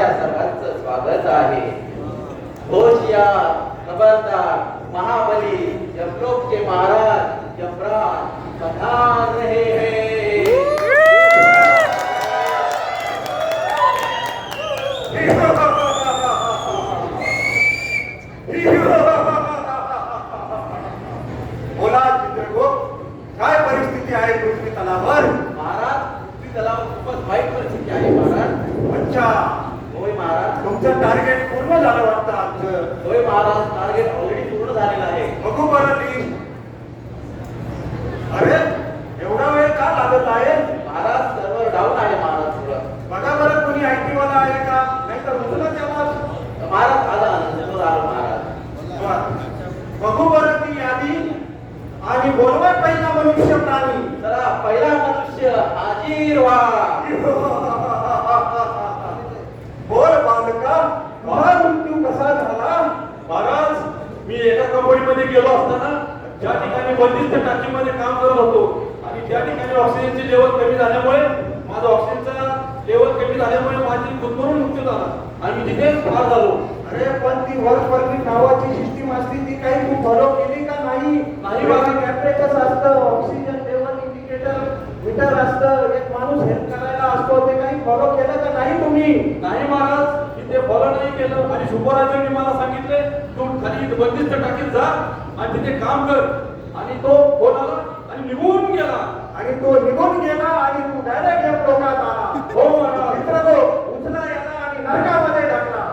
सर्वांचं स्वागत आहे. होशियार खबरदार महाबली यमलोक के महाराज यमराज पधार रहे हैं. बोला चित्रगुप्त, काय परिस्थिती आहे पृथ्वी तलावर? महाराज पृथ्वी तलावर खूपच वाईट परिस्थिती आहे महाराज. अच्छा, होय महाराज. तुमचं टार्गेट पूर्ण झालं वाटतं आमचं. होय महाराज, टार्गेट ऑलरेडी पूर्ण झालेलं आहे. बघू बरं ती. अरे एवढा वेळ का लागत आहे? महाराज सर्व्हर डाऊन आहे महाराज. थोडं बघा बरं, कोणी IT वाला आहे का? नाही तर उचला तेव्हा. महाराज आला सर्व्हर आलं महाराज. बघू बरं ती यादी आणि बोलवा पहिला मनुष्य प्राणी. चला पहिला मनुष्य हाजीर व्हा. बोल बालका, तुझा मृत्यू कसा झाला? महाराज, मी एका कंपनीमध्ये गेलो असताना ज्या ठिकाणी बंदिस्त टाकीमध्ये काम करत होतो आणि त्या ठिकाणी ऑक्सिजनचे लेवल कमी झाल्यामुळे माझा ऑक्सिजनचा लेवल कमी झाल्यामुळे माझी गुदमरून मृत्यू झाला आणि मी तिथेच ठार झालो. अरे पण ती वर्क परमिट नावाची सिस्टीम असते, ती काही तू फॉलो केली का नाही? नाही बाबा. टेम्परेचर असतं, ऑक्सिजन लेवल इंडिकेटर मीटर असतं, एक माणूस हेल्प करायला असतो, ते काही फॉलो केलं का नाही तुम्ही? नाही महाराज, मी ते फॉलो नाही केलं आणि सुपरवायझरने मला सांगितले तू खाली बंदिस्त टाकीत जा आणि तिथे काम कर. आणि तो फोन आला आणि निघून गेला. आणि तो निघून गेला आणि तू डायरेक्ट या लोकात आला. हो महाराज. मित्र उचला याला आणि नरकामध्ये टाकला.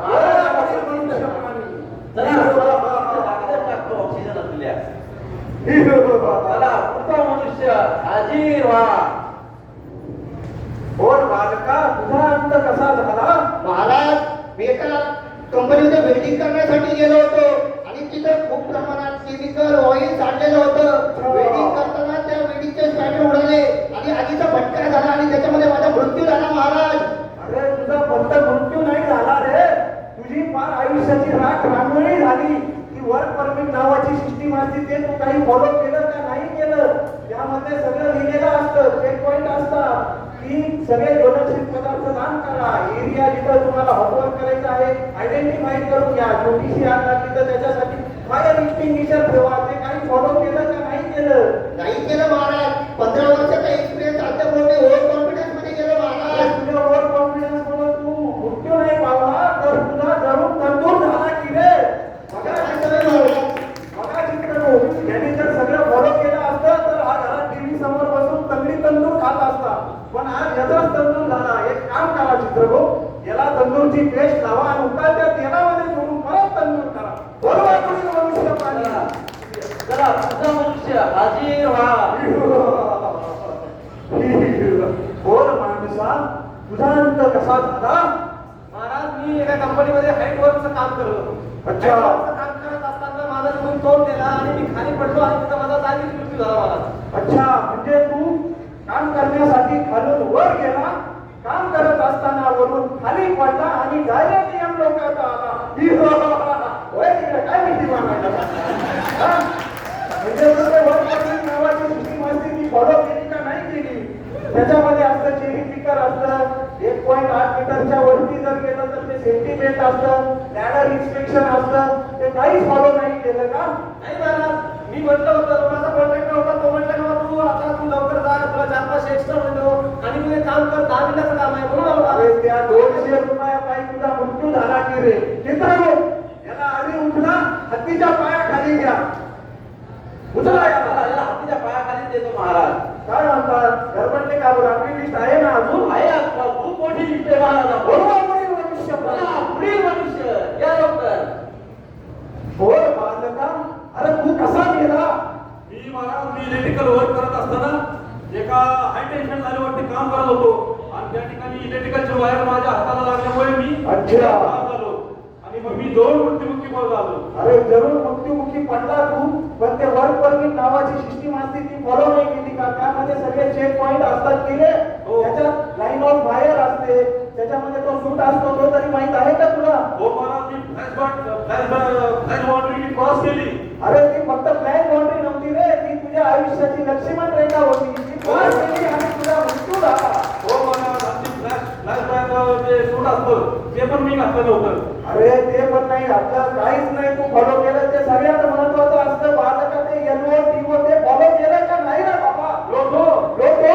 चला कागदात टाकतो ऑक्सिजन असलेल्या. चला पुढचा मनुष्य हाजीर व्हा. बोल बालका, तुझा अंत कसा झाला? महाराज, मी एका कंपनीमध्ये वेल्डिंग करण्यासाठी गेलो होतो आणि तिथं खूप प्रमाणात केमिकल ऑइल साठलेलं होतं. वेल्डिंग करताना त्या वेल्डिंगचे स्पॅनर उडाले आणि आगीचा फटका झाला आणि त्याच्यामध्ये माझा मृत्यू झाला महाराज. अरे तुझा फक्त मृत्यू नाही झाला रे, तुझी फार आयुष्याची राख रांगोळी झाली. ती वर्क परमिट नावाची सिस्टीम असते, ते तू काही फॉलो केलं का नाही केलं? त्यामध्ये सगळं लिहिलेलं असतं, चेक पॉइंट असतात की सगळे ज्वलनशील पदार्थ दान करा. एरिया जिथं तुम्हाला हॉटवर्क करायचं आहे आयडेंटिफाय करून घ्या. छोटीशी आग लागली तर त्याच्यासाठी फायर एक्सटिंग्विशर ठेवा. ते काही फॉलो केलं का नाही केलं? नाही केलं महाराज. 15 वर्षाचा एक्सपिरियन्स आता बोलणे ओव्हर कॉन्फिडन्स मध्ये गेलो महाराज. तुझ्या ओव्हर कॉन्फिडन्स म्हणून तू मृत्यू नाही पावला तर तुझा जरूर तंदूर झाला की रे. बघा चित्रगुप्त, यांनी जर सगळं फॉलो केलं असतं तर हा घरात टीव्ही समोर बसून तंगडी तंदूर खात असता. पण आज याचाच तंदूर झाला. एक काम करा चित्रगुप्त, याला तंदूरची पेस्ट लावा आणि उकळत्या तेलामध्ये सोडून परत तंदूर करा. बरोबर कोणी मनुष्य पाहिला. चला पुढचा मनुष्य हाजीर व्हा. बोल माणसा, तुझा अंत कसा झाला? महाराज, मी एका कंपनीमध्ये हाईट वर्कचं काम करत होतो. अच्छा. Height work चं काम करत असताना माझा तिथून तोल गेला आणि मी खाली पडलो आणि तिथं माझा जागीच मृत्यू झाला महाराज. अच्छा, म्हणजे तू काम करण्यासाठी खालून वर गेला, काम करत असताना वरून खाली पडला आणि डायरेक्ट या लोकांचा आला. होय तिकडे काय भीती मागायला? म्हणजे तुझे वर परमिट नावाची सिस्टीम असते, ती फॉलो केली का नाही केली? त्याच्यामध्ये असतं चेरी पिकर असतं, 1.8 मीटरच्या वरती जर गेलं तर ते सेफ्टी बेल्ट असतं, लॅडर इन्स्पेक्शन असतं, ते काहीच फॉलो नाही केलं का? नाही महाराज, मी म्हटलं होतं, माझा कॉन्ट्रॅक्टर होता, तो म्हटलं ना तू आता तू लवकर जा, तुला 4-5 एक्स्ट्रा म्हणतो आणि तू हे काम कर, 10 मिनिटाचं काम आहे म्हणून आलो. अरे त्या 200 रुपयापायी तुझा मृत्यू झाला की रे. चित्रगुप्त, याला आधी उचला, हत्तीच्या पायाखाली घ्या. उचला याला. याला हातीच्या पायाखाली देतो महाराज. काय म्हणतात? गडबडले का बरं? आपली लिस्ट आहे ना अजून? आहे आपला खूप मोठी लिस्ट आहे महाराज. बरोबर पुढील मनुष्य चला पुढील मनुष्य या लवकर. बोल बालका, अरे तू कसा गेला? मी महाराज, मी इलेक्ट्रिकल वर्क करत असताना एका हाय टेन्शन लाईनवरती काम करत होतो आणि त्या ठिकाणी इलेक्ट्रिकलचे वायर माझ्या हाताला लागल्यामुळे मी अच्छा. ठार झालो आणि मग मी जवळ मृत्युमुखी झालो. अरे जरूर मृत्युमुखी पडला तू, पण ते वर्क परमिट नावाची सिस्टीम असते, ती फॉलो नाही केली का? त्यामध्ये सगळे चेक पॉइंट असतात की रे? हो. त्याच्यात लाईन ऑफ फायर असते, त्याच्यामध्ये तो सूट असतो, तो तरी माहित आहे का तुला? हो महाराज, मी फ्लॅश बाउंड्री क्रॉस केली. अरे ती फक्त फ्लॅग बाउंड्री नव्हती रे, ती तुझ्या आयुष्याची लक्ष्मण रेखा होती. ती क्रॉस केली आणि तुझा मृत्यू झाला. हो महाराज, फ्लॅश जे सूट असतं ते पण तुम्ही घातलं नव्हतं. अरे ते पण नाही घातलं, काहीच नाही तू फॉलो केलं ते सगळ्यात महत्वाचं असतं. बालका ते एलओ टीओ ते फॉलो केलं का नाही रे बाबा? लोटो लोटो.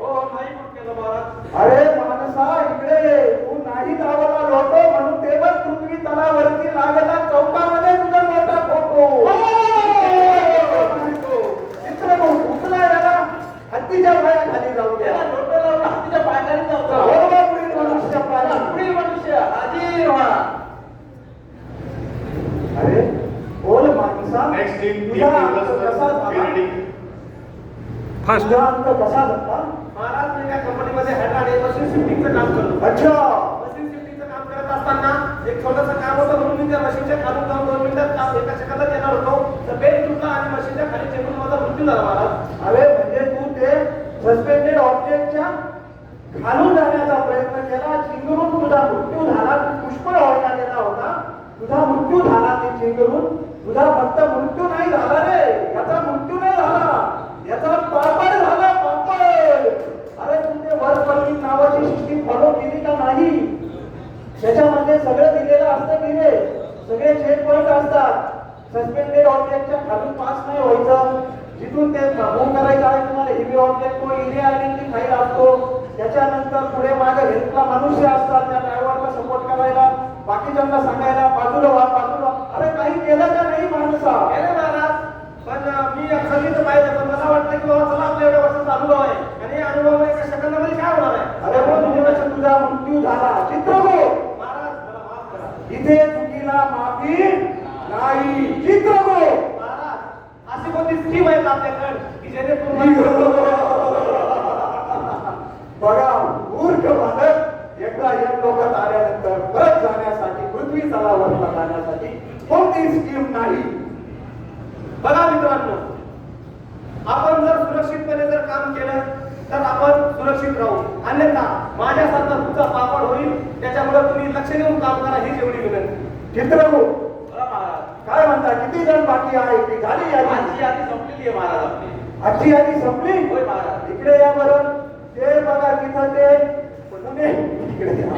हो नाही पण केलं महाराज. अरे माणसा इकडे ये. तू नाही लावला लोटो म्हणून तेव्हा पृथ्वी तलावरती लागला चौकामध्ये तुझा मोठा फोटो. चित्र उचला याला हत्तीच्या पाया खाली जाऊ द्या. त्याला लोटं लावून हत्तीच्या पायाखाली जाऊ. बरोबर पुढील मनुष्य प्राणी. पुढील मनुष्य हाजीर व्हा. अरे बोल माणसा Next team, तुझा team अंत development, कसा झाला? creating. तुझा अंत कसा झाला? महाराज मी त्या कंपनीमध्ये हेड आणि मशीन शिफ्टिंगचं काम करतो. अच्छा मशीन शिफ्टिंगचं काम करत असताना एक छोटंसं काम होतं म्हणून मी त्या मशीनच्या खालून जाऊन 2 मिनिटात काम एका सेकंदात येणार होतो. तर बेल तुटला आणि मशीनच्या खाली चेपून माझा मृत्यू झाला महाराज. अरे म्हणजे तू ते सस्पेंडेड ऑब्जेक्टच्या खालून जाण्याचा प्रयत्न केला, चिंगरून तुझा मृत्यू झाला. तू पुष्कळ व्हायला गेला होता, तुझा मृत्यू झाला. ते चिंगरून तुझा फक्त मृत्यू नाही झाला रे, याचा मृत्यू नाही झाला, याचा पापड झाला पापड. अरे तू ते वर्क नावाची सिस्टीम फॉलो केली का नाही? त्याच्यामध्ये सगळं दिलेलं असतं की रे, सगळे चेक पॉईंट असतात. सस्पेंडेड ऑब्जेक्टच्या खालून पास नाही व्हायचं, जिथून ते मूव्ह करायचं आहे तुम्हाला हेवी ऑब्जेक्ट तो इने आयडेंटिटी फाईल असतो. त्याच्यानंतर पुढे मागे हेल्पला मनुष्य असतात, त्या ड्रायव्हरला सपोर्ट करायला, बाकीच्यांना सांगायला बाजूला व्हा बाजूला. अरे काही केलं का नाही माणसा? गेले महाराज पण मी सांगितलं पाहिजे पण मला वाटलं की बाबा चला आपल्या एवढ्या वर्षाचा अनुभव आहे आणि अनुभव एका सेकंदामध्ये काय होणार आहे. अरे पण तुझा मृत्यू झाला. चित्रगो महाराज मला माफ करा. इथे चुकीला माफी नाही. चित्रगो महाराज अशी कोणती स्कीम आहे का आपल्याकडे की जेणेकरून बघा मूर्ख मानक एकदा एक लोकात आल्यानंतर परत जाण्यासाठी पृथ्वी तलावरला जाण्यासाठी कोणती स्कीम नाही. बघा मित्रांनो आपण जर सुरक्षितपणे जर काम केलं तर आपण सुरक्षित राहू, अन्यथा माझ्यासारखा तुमचा पापड होईल. त्याच्यामुळे तुम्ही लक्ष देऊन काम करा हीच एवढी विनंती. चित्रगो बोला महाराज. काय म्हणता, किती जण बाकी आहे? ती झाली यादी? आजची यादी संपलेली आहे महाराज आपली. आजची यादी संपली? होय महाराज. इकडे या बरं. ते बघा तिथं ते पुणे इकडे या.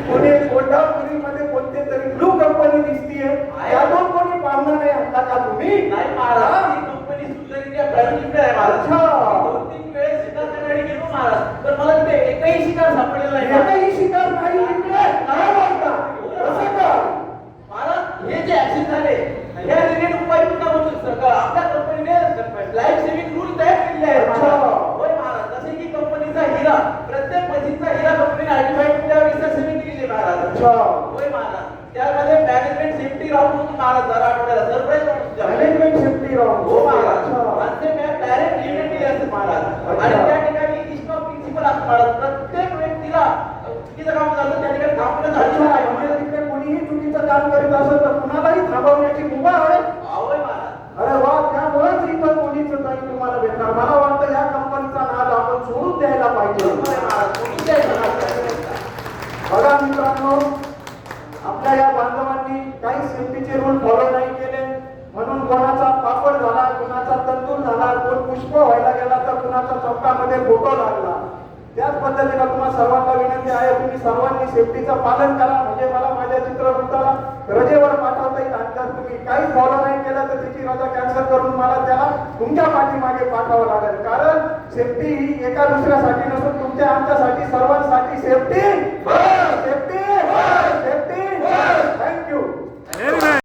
पुणे कोल्हापुरीमध्ये कोणते तरी ब्लू कंपनी दिसतीये. यातून कोणी पाहुणा नाही आणला का तुम्ही? नाही महाराज, ही कंपनी सुंदरीच्या प्रायव्हेट लिमिटेड आहे महाराज. अच्छा. 2-3 वेळेस शिकार करण्यासाठी गेलो महाराज, पण मला तिथे एकही शिकार सापडलेला नाही महाराज. एकही शिकार नाही इकडे. काय बोलता? कसं का? महाराज हे जे ऍक्सिडेंट झाले या रिलेटेड उपाययोजना म्हणून सरकार आपल्या कंपनीने लाईफ सेव्हिंग रूल तयार केलेले आहेत. अच्छा. होय महाराज, जसे की कंपनीचा हिरा, प्रत्येक मशीनचा हिरा कंपनीने आयडेंटिफाय केल्यावर सेव्हिंग केली महाराज. अच्छा. होय महाराज, त्यामध्ये मॅनेजमेंट सेफ्टी राऊंड होतो महाराज. दर आठवड्याला surprise round. Management safety round. हो महाराज, अच्छा. आणि ते मॅप डायरेक्ट लिमिट केले असते महाराज. अच्छा. आणि त्या ठिकाणी इस्ट ऑफ प्रिन्सिपल असतो महाराज. प्रत्येक व्यक्तीला चुकीचं काम झालं त्या ठिकाणी थांबण्याचा अच्छा, अधिकार आहे म्हणजे महाराज. तिकडे कोणीही चुकीचं काम करीत असेल तर कुणालाही थांबवण्याची मुभा आहे. होय महाराज. अरे वा, त्यामुळेच इथं कोणीच नाही तुम्हाला भेटणार. मला वाटतं या कंपनीचा नाद आपण सोडून द्यायला पाहिजे. होय महाराज, कोणीच आहे महाराज. बघा मित्रांनो, आपल्या या बांधवांनी काही सेफ्टीचे रूल फॉलो नाही केले म्हणून कोणाचा पापड झाला, कोणाचा तंदूर झाला, कोण पुष्प व्हायला गेला तर कुणाचा चौकामध्ये फोटो लागला. त्याच पद्धतीने तुम्हाला सर्वांना विनंती आहे, तुम्ही सर्वांनी सेफ्टीचं पालन करा, म्हणजे मला माझ्या चित्रगुप्ताला रजेवर पाठवता येईल. आणि जर तुम्ही काही फॉलो नाही केलं तर त्याची रजा कॅन्सल करून मला त्याला तुमच्या पाठीमागे पाठवावं लागेल. कारण सेफ्टी ही एका दुसऱ्यासाठी नसून तुमच्या आमच्यासाठी सर्वांसाठी सेफ्टी